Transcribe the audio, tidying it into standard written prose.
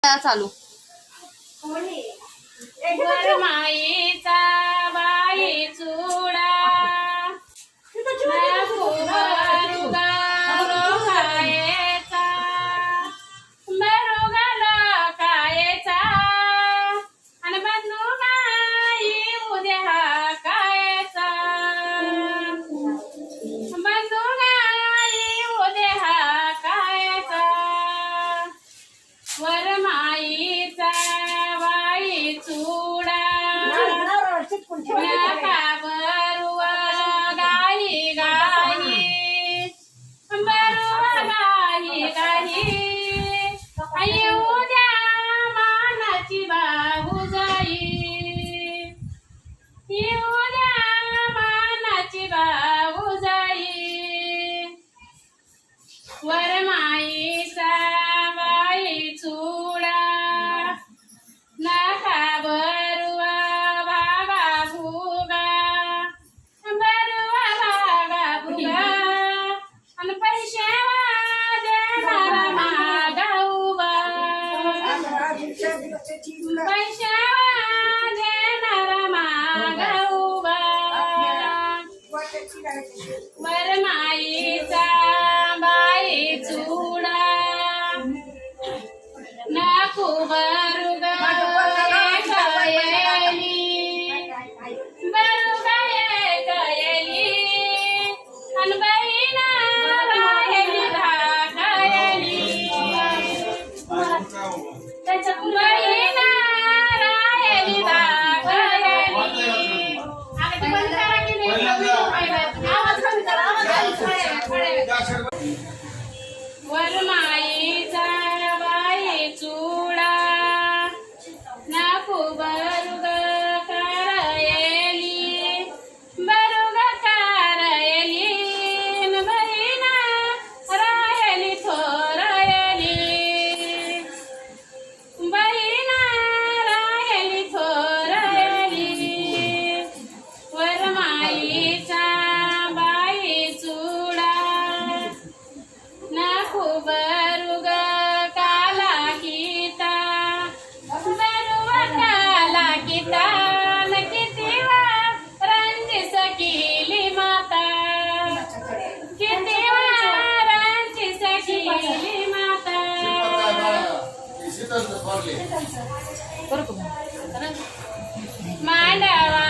चालू माईचा बाई चुडा वरमाईचा बाई चुडा बरुवा गाई गाई बरुवा गाई गाई उद्या मानाची बाहू जाई उद्या मानाची बाहू जाई वरमाईचा बाई चुडा नका बरुवा बाबा भुगा बरुवा बाबा भुगा आणि पैसे देणारा मागाऊबा पैसे देणारा मागाऊबा वरमाईचा बाई चुडा नाकू बरुग कयली बरुग कयली अन बहिणा रायली धाकयली बहिणा रायली धाकयली आता ते बंद करा की नाही आवाज कमी करा वरमाईचा बाई चुडा नाकू बरुग करयली बरुग करयली न बहिणा रायली थोरयली बहिणा रायली थोरयली वरमाईचा बाई चुडा नाकू बरुग काला गीता बरुवा काला गीता न कितीवा रंजिस केली माता कितीवा रंजिस केली माता मांडवा